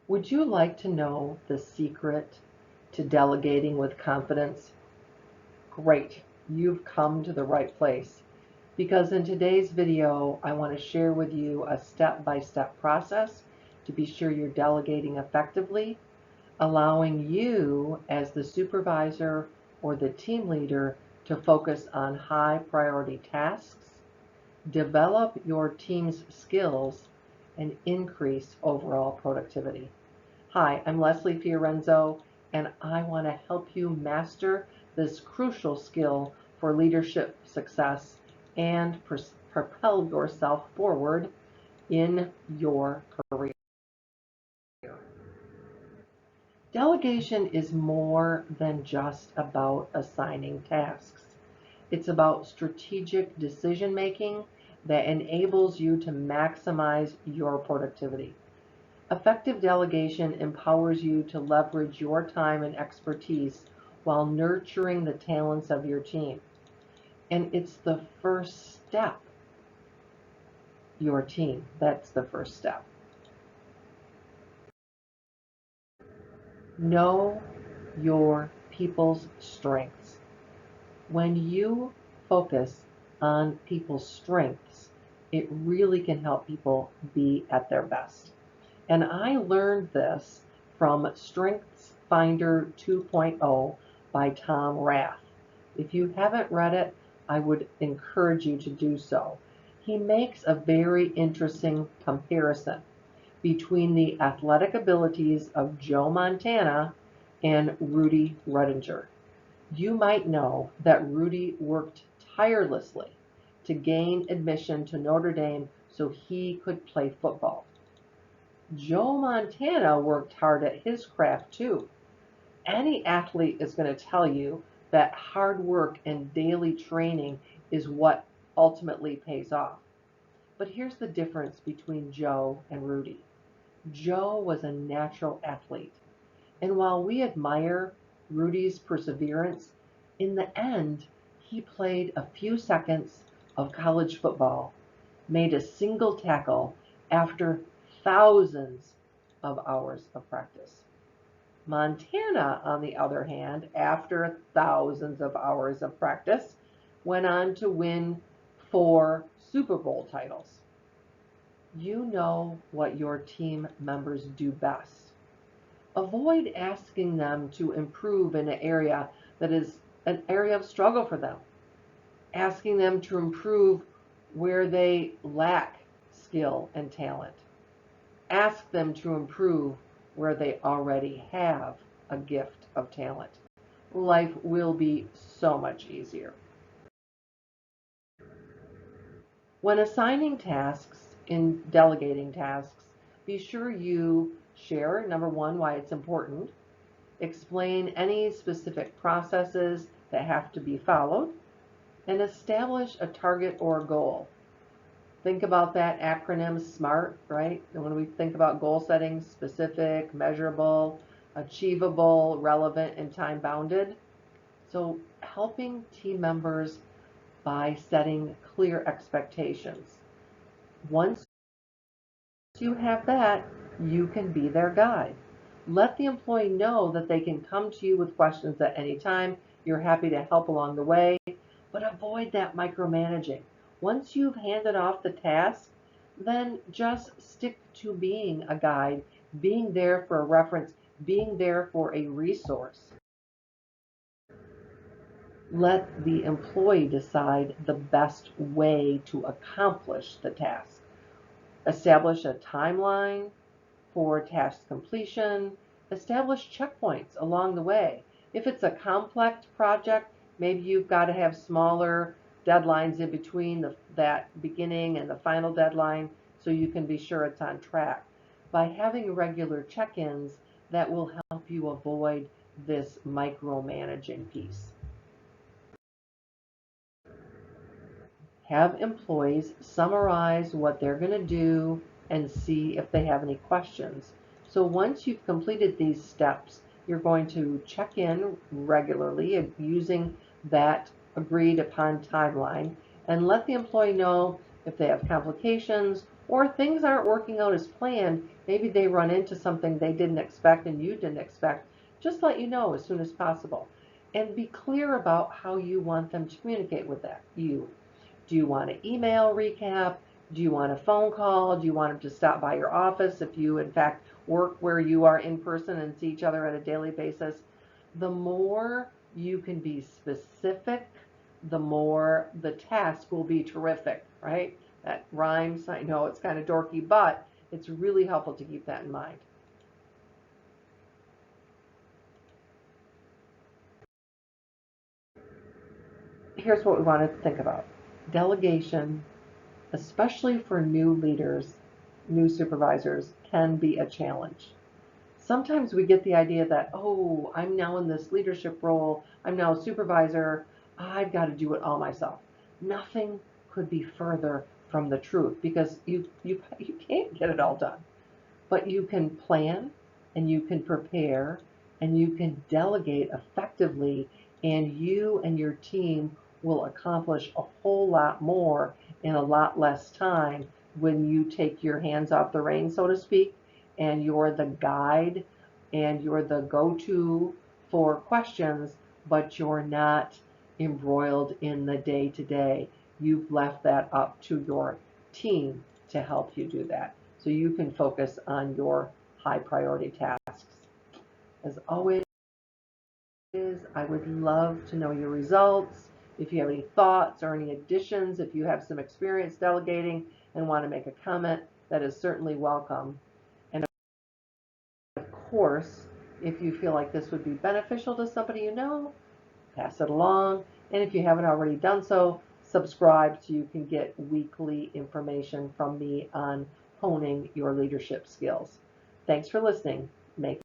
Would you like to know the secret to delegating with confidence? Great, you've come to the right place. Because in today's video, I want to share with you a step-by-step process to be sure you're delegating effectively, allowing you as the supervisor or the team leader to focus on high priority tasks, develop your team's skills, and increase overall productivity. Hi, I'm Leslie Fiorenzo, and I want to help you master this crucial skill for leadership success and propel yourself forward in your career. Delegation is more than just about assigning tasks. It's about strategic decision making that enables you to maximize your productivity. Effective delegation empowers you to leverage your time and expertise while nurturing the talents of your team. And it's the first step. Your team, that's the first step. Know your people's strengths. When you focus on people's strengths, it really can help people be at their best. And I learned this from Strengths Finder 2.0 by Tom Rath. If you haven't read it, I would encourage you to do so. He makes a very interesting comparison between the athletic abilities of Joe Montana and Rudy Ruettiger. You might know that Rudy worked tirelessly to gain admission to Notre Dame so he could play football. Joe Montana worked hard at his craft too. Any athlete is going to tell you that hard work and daily training is what ultimately pays off. But here's the difference between Joe and Rudy. Joe was a natural athlete. And while we admire Rudy's perseverance, in the end, he played a few seconds of college football, made a single tackle after thousands of hours of practice. Montana, on the other hand, after thousands of hours of practice, went on to win 4 Super Bowl titles. You know what your team members do best. Avoid asking them to improve in an area that is an area of struggle for them. Asking them to improve where they lack skill and talent. Ask them to improve where they already have a gift of talent. Life will be so much easier. When assigning tasks, in delegating tasks, be sure you share, number one, why it's important, explain any specific processes that have to be followed, and establish a target or a goal. Think about that acronym SMART, right? And when we think about goal setting, specific, measurable, achievable, relevant, and time bounded. So helping team members by setting clear expectations. Once you have that, you can be their guide. Let the employee know that they can come to you with questions at any time. You're happy to help along the way, but avoid that micromanaging. Once you've handed off the task, then just stick to being a guide, being there for a reference, being there for a resource. Let the employee decide the best way to accomplish the task. Establish a timeline for task completion. Establish checkpoints along the way. If it's a complex project, maybe you've got to have smaller deadlines in between that beginning and the final deadline so you can be sure it's on track. By having regular check-ins, that will help you avoid this micromanaging piece. Have employees summarize what they're going to do and see if they have any questions. So once you've completed these steps, you're going to check in regularly using that agreed upon timeline and let the employee know if they have complications Or things aren't working out as planned. Maybe they run into something they didn't expect and you didn't expect. Just let you know as soon as possible. And be clear about how you want them to communicate with that. Do you want an email recap? Do you want a phone call? Do you want them to stop by your office if you, in fact, work where you are in person and see each other at a daily basis? The more you can be specific, the more the task will be terrific, right? That rhymes. I know it's kind of dorky, but it's really helpful to keep that in mind. Here's what we want to think about. Delegation, especially for new leaders, new supervisors, can be a challenge. Sometimes we get the idea that, oh, I'm now in this leadership role, I'm now a supervisor, I've got to do it all myself. Nothing could be further from the truth because you can't get it all done. But you can plan and you can prepare and you can delegate effectively, and you and your team will accomplish a whole lot more in a lot less time when you take your hands off the reins, so to speak, and you're the guide and you're the go-to for questions, but you're not embroiled in the day-to-day. You've left that up to your team to help you do that so you can focus on your high priority tasks. As always, I would love to know your results. If you have any thoughts or any additions, if you have some experience delegating and want to make a comment, that is certainly welcome. And of course, if you feel like this would be beneficial to somebody you know, pass it along. And if you haven't already done so, subscribe so you can get weekly information from me on honing your leadership skills. Thanks for listening. Make